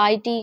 IT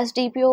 SDPO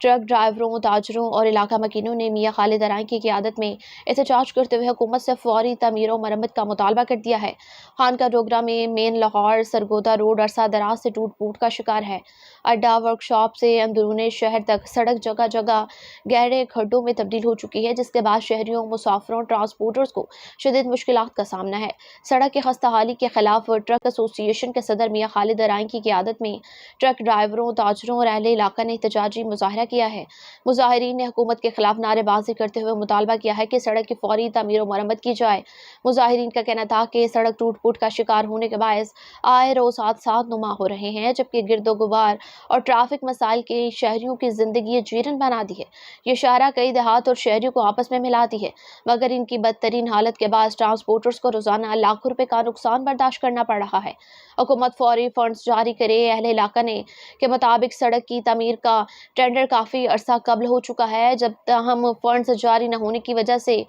truck ڈرائیوروں، تاجروں اور علاقہ مکینوں نے میاں خالد ارائیں کی قیادت میں احتجاج کرتے ہوئے حکومت سے فوری تعمیر و مرمت کا مطالبہ کر دیا ہے۔ خانقاہ ڈوگرہ میں مین لاہور سرگودا روڈ عرصہ دراز سے ٹوٹ پھوٹ کا شکار ہے۔ اڈا ورکشاپ سے اندرون شہر تک سڑک جگہ جگہ گہرے کھڈوں میں تبدیل ہو چکی ہے، جس کے بعد شہریوں، مسافروں اور ٹرانسپورٹرز کو شدید مشکلات کا سامنا ہے۔ سڑک کی خستہ حالی کے خلاف ٹرک ایسوسی ایشن کے صدر میاں خالد ارائیں کی قیادت میں ٹرک ڈرائیوروں، تاجروں اور اہل علاقہ نے احتجاجی مظاہرہ کیا ہے۔ مظاہرین نے حکومت کے خلاف نعرے بازی کرتے ہوئے مطالبہ کیا ہے کہ سڑک کی فوری تعمیر و مرمت کی جائے۔ مظاہرین کا کہنا تھا کہ سڑک ٹوٹ پھوٹ کا شکار ہونے کے باعث آئے روز حادثات نما ہو رہے ہیں، جبکہ گرد و غبار اور ٹریفک مسائل کے شہریوں کی زندگی جیرن بنا دی ہے۔ یہ شاہراہ کئی دیہات اور شہریوں کو آپس میں ملاتی ہے، مگر ان کی بدترین حالت کے باعث ٹرانسپورٹرز کو روزانہ لاکھوں روپے کا نقصان برداشت کرنا پڑ رہا ہے۔ حکومت فوری فنڈز جاری کرے۔ اہل علاقہ نے کے مطابق سڑک کی تعمیر کا ٹینڈر کافی عرصہ قبل ہو چکا ہے، جب تاہم فنڈز جاری نہ ہونے کی وجہ سے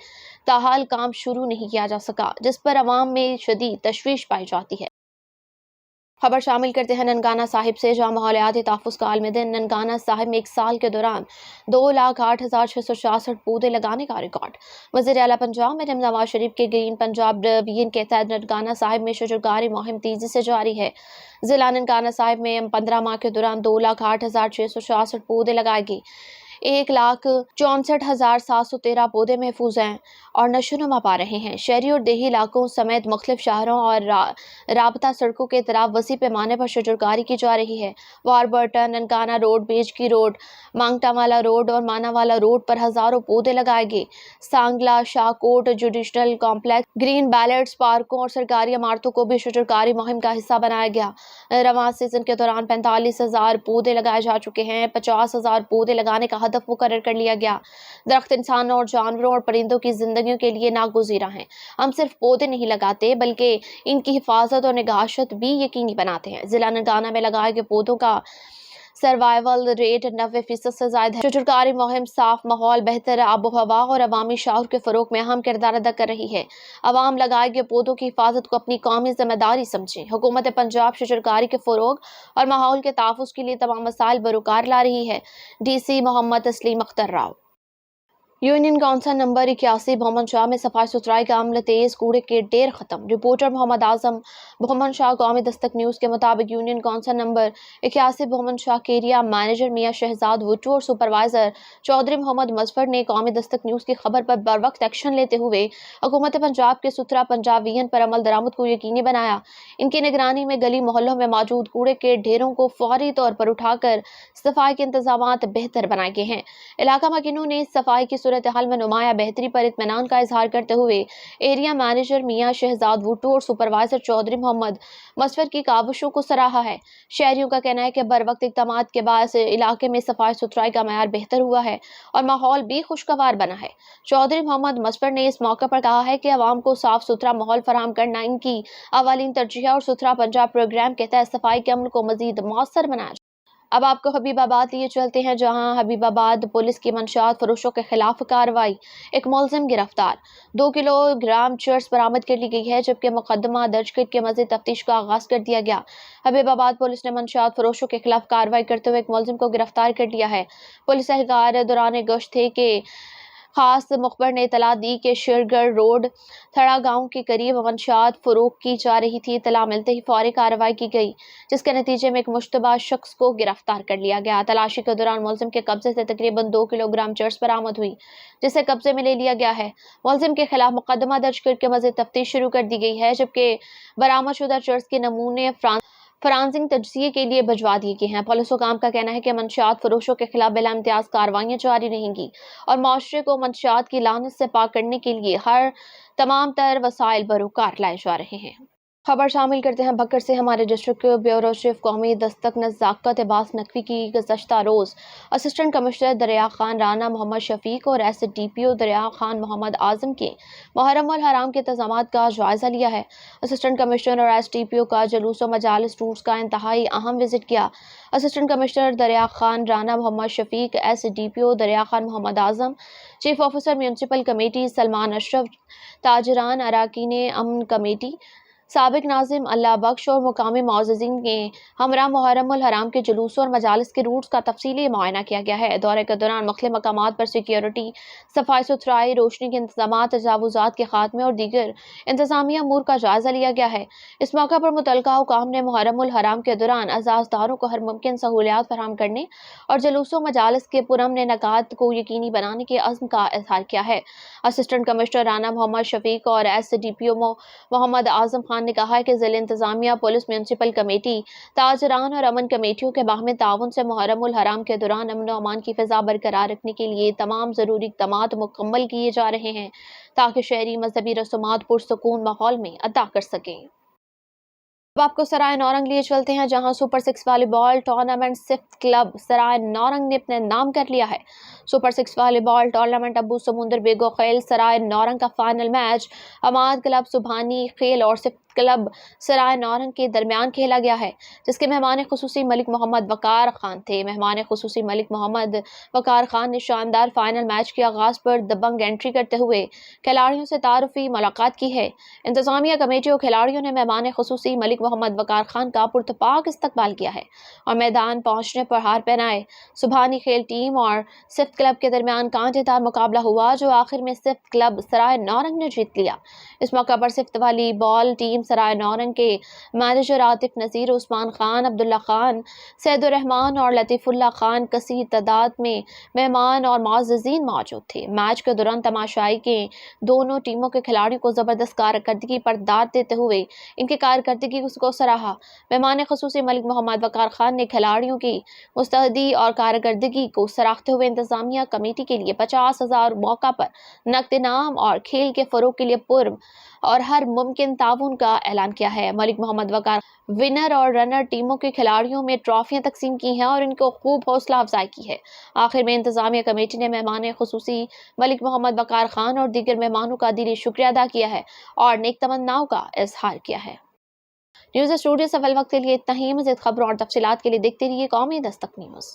تاحال کام شروع نہیں کیا جا سکا، جس پر عوام میں شدید تشویش پائی جاتی ہے۔ خبر شامل کرتے ہیں ننکانہ صاحب سے، جہاں ماحولیاتی تحفظ کا عالم دن۔ ننکانہ صاحب میں ایک سال کے دوران 2,08,666 پودے لگانے کا ریکارڈ۔ وزیر اعلیٰ پنجاب مریم نواز شریف کے گرین پنجاب ڈویژن کے تحت ننکانہ صاحب میں شجرکاری مہم تیزی سے جاری ہے۔ ضلع ننکانہ صاحب میں 15 ماہ کے دوران 2,08,666 پودے لگائے گئے۔ 1,64,713 پودے محفوظ ہیں اور نشو نما پا رہے ہیں۔ شہری اور دیہی علاقوں سمیت مختلف شہروں اور رابطہ سڑکوں کے اطراف وسیع پیمانے پر شجرکاری کی جا رہی ہے۔ واربرٹن، ننکانہ روڈ، بیجکی روڈ، مانگٹا والا روڈ اور مانا والا روڈ پر ہزاروں پودے لگائے گئے۔ سانگلا، شاہ کوٹ جوڈیشل کمپلیکس، گرین بیلٹس، پارکوں اور سرکاری عمارتوں کو بھی شجرکاری مہم کا حصہ بنایا گیا۔ رواں سیزن کے دوران 45,000 پودے لگائے جا چکے ہیں۔ 50,000 پودے لگانے کا ہدف مقرر کر لیا گیا۔ درخت انسانوں اور جانوروں اور پرندوں کی زندگیوں کے لیے ناگزیر ہیں۔ ہم صرف پودے نہیں لگاتے بلکہ ان کی حفاظت اور نگہداشت بھی یقینی بناتے ہیں۔ ضلع ننکانہ میں لگائے گئے پودوں کا سروائیول ریٹ 90% سے زائد ہے۔ شجرکاری مہم صاف ماحول، بہتر آب و ہوا اور عوامی شعور کے فروغ میں اہم کردار ادا کر رہی ہے۔ عوام لگائے گئے پودوں کی حفاظت کو اپنی قومی ذمہ داری سمجھیں۔ حکومت پنجاب شجرکاری کے فروغ اور ماحول کے تحفظ کے لیے تمام وسائل بروکار لا رہی ہے۔ ڈی سی محمد تسلیم Akhtar Rao. Union council number 81 بھومن شاہ میں صفائی ستھرائی کا عمل تیز، کوڑے کے ڈھیر ختم۔ رپورٹر محمد اعظم، بھومن شاہ۔ قومی دستک نیوز کے مطابق یونین کونسل نمبر 81 بھومن شاہ کے ایریا مینیجر میاں شہزاد وٹو اور سپروائزر چودھری محمد مظفر نے قومی دستک نیوز کی خبر پر بروقت ایکشن لیتے ہوئے حکومت پنجاب کے ستھرا پنجاب ویژن پر عمل درآمد کو یقینی بنایا۔ ان کی نگرانی میں گلی محلوں میں موجود کوڑے کے ڈھیروں کو فوری طور پر اٹھا کر صفائی کے انتظامات بہتر بنائے گئے ہیں۔ علاقہ مکینوں نے صفائی کی صورتحال میں نمایاں بہتری پر اطمینان کا اظہار کرتے ہوئے ایریا مینیجر میاں شہزاد وٹو اور سپروائزر چودھری محمد مظفر کی کاوشوں کو سراہا ہے۔ شہریوں کا کہنا ہے کہ بروقت اقدامات کے باعث علاقے میں صفائی ستھرائی کا معیار بہتر ہوا ہے اور ماحول بھی خوشگوار بنا ہے۔ چودھری محمد مظفر نے اس موقع پر کہا ہے کہ عوام کو صاف ستھرا ماحول فراہم کرنا ان کی اولین ترجیح ہے اور ستھرا پنجاب پروگرام کے تحت صفائی کے عمل کو مزید مؤثر بنایا جائے۔ اب آپ کو حبیب آباد لیے چلتے ہیں، جہاں حبیب آباد پولیس کی منشیات فروشوں کے خلاف کارروائی۔ ایک ملزم گرفتار۔ 2 کلو گرام چرس برآمد کر لی گئی ہے، جبکہ مقدمہ درج کر کے مزید تفتیش کا آغاز کر دیا گیا۔ حبیب آباد پولیس نے منشیات فروشوں کے خلاف کارروائی کرتے ہوئے ایک ملزم کو گرفتار کر لیا ہے۔ پولیس اہلکار دوران گشت تھے کہ خاص مخبر نے اطلاع دی کہ شیرگڑھ روڈ تھڑا گاؤں کے قریب منشیات فروخت کی جا رہی تھی۔ اطلاع ملتے ہی فوری کارروائی کی گئی، جس کے نتیجے میں ایک مشتبہ شخص کو گرفتار کر لیا گیا۔ تلاشی کے دوران ملزم کے قبضے سے تقریباً 2 کلو گرام چرس برآمد ہوئی، جسے قبضے میں لے لیا گیا ہے۔ ملزم کے خلاف مقدمہ درج کر کے مزید تفتیش شروع کر دی گئی ہے، جبکہ برآمد شدہ چرس کے نمونے فرانسنگ تجزیے کے لیے بھجوا دیے گئے ہیں۔ پولیس حکام کا کہنا ہے کہ منشیات فروشوں کے خلاف بلا امتیاز کارروائیاں جاری رہیں گی اور معاشرے کو منشیات کی لعنت سے پاک کرنے کے لیے تمام تر وسائل بروکار لائے جا رہے ہیں۔ خبر شامل کرتے ہیں بھکر سے۔ ہمارے ڈسٹرکٹ بیورو چیف قومی دستک نزاکت عباس نقوی کی گزشتہ روز اسسٹنٹ کمشنر دریا خان رانا محمد شفیق اور S D P O Darya Khan Muhammad اعظم کے محرم الحرام کے انتظامات کا جائزہ لیا ہے۔ اسسٹنٹ کمشنر اور ایس ڈی پی او کا جلوس و مجالس روٹس کا انتہائی اہم وزٹ کیا۔ Assistant commissioner Darya Khan Rana Muhammad Shafiq, S D P O Darya Khan Muhammad Azam, chief officer municipal committee Salman Ashraf, تاجران، اراکین امن کمیٹی، سابق ناظم اللہ بخش اور مقامی معززین کے ہمراہ محرم الحرام کے جلوسوں اور مجالس کے روٹس کا تفصیلی معائنہ کیا گیا ہے۔ دورے کے دوران مختلف مقامات پر سیکیورٹی، صفائی ستھرائی، روشنی کے انتظامات، تجاوزات کے خاتمے اور دیگر انتظامیہ امور کا جائزہ لیا گیا ہے۔ اس موقع پر متعلقہ حکام نے محرم الحرام کے دوران عزاداروں کو ہر ممکن سہولیات فراہم کرنے اور جلوسوں مجالس کے پرامن انعقاد کو یقینی بنانے کے عزم کا اظہار کیا ہے۔ اسسٹنٹ کمشنر رانا محمد شفیق اور ایس ڈی پی او محمد اعظم خان نے کہا ہے کہ ضلع انتظامیہ، پولیس، میونسپل کمیٹی، تاجران اور امن کمیٹیوں کے باہمی تعاون سے محرم الحرام کے دوران امن و امان کی فضا برقرار رکھنے کے لیے تمام ضروری اقدامات مکمل کیے جا رہے ہیں تاکہ شہری مذہبی رسومات پرسکون ماحول میں ادا کر سکیں۔ اب آپ کو سرائے نورنگ لیے چلتے ہیں، جہاں سپر 6 والی بال ٹورنامنٹ سفت کلب سرائے نورنگ نے اپنے نام کر لیا ہے۔ سپر 6 والی بال ٹورنامنٹ ابو سمندر بیگو خیل سرائے نورنگ کا فائنل میچ حماد کلب سبحانی خیل اور سفت کلب سرائے نورنگ کے درمیان کھیلا گیا ہے، جس کے مہمان خصوصی ملک محمد وقار خان تھے۔ مہمان خصوصی ملک محمد وقار خان نے شاندار فائنل میچ کے آغاز پر دبنگ انٹری کرتے ہوئے کھلاڑیوں سے تعارفی ملاقات کی ہے۔ انتظامیہ کمیٹی اور کھلاڑیوں نے مہمان خصوصی ملک محمد وقار خان کا پرتپاک استقبال کیا ہے اور میدان پہنچنے پر ہار پہنائے۔ سبحانی خیل ٹیم اور سفت کلب کے درمیان کانٹے دار مقابلہ ہوا، جو آخر میں سفت کلب سرائے نورنگ نے جیت لیا۔ اس موقع پر سفت والی بال ٹیم سرائے نورنگ کے مینیجر عاطف نذیر، عثمان خان، عبداللہ خان، سید الرحمان اور لطیف اللہ خان کثیر تعداد میں مہمان اور معززین موجود تھے۔ میچ کے دوران تماشائی کے دونوں ٹیموں کے کھلاڑیوں کو زبردست کارکردگی پر داد دیتے ہوئے ان کی کارکردگی کو سراہا۔ مہمان خصوصی ملک محمد وقار خان نے کھلاڑیوں کی مستعدی اور کارکردگی کو سراہتے ہوئے انتظامیہ کمیٹی کے لیے 50,000 موقع پر نقد انعام اور کھیل کے فروغ کے لیے اور ہر ممکن تعاون کا اعلان کیا ہے۔ ملک محمد وقار ونر اور رنر ٹیموں کے کھلاڑیوں میں ٹرافیاں تقسیم کی ہیں اور ان کو خوب حوصلہ افزائی کی ہے۔ آخر میں انتظامیہ کمیٹی نے مہمان خصوصی ملک محمد وقار خان اور دیگر مہمانوں کا دلی شکریہ ادا کیا ہے اور نیک تمناؤں کا اظہار کیا ہے۔ نیوز اسٹوڈیو سے فی الوقت کے لیے اتنا ہی۔ مزید خبروں اور تفصیلات کے لیے دیکھتے رہیے قومی دستک نیوز۔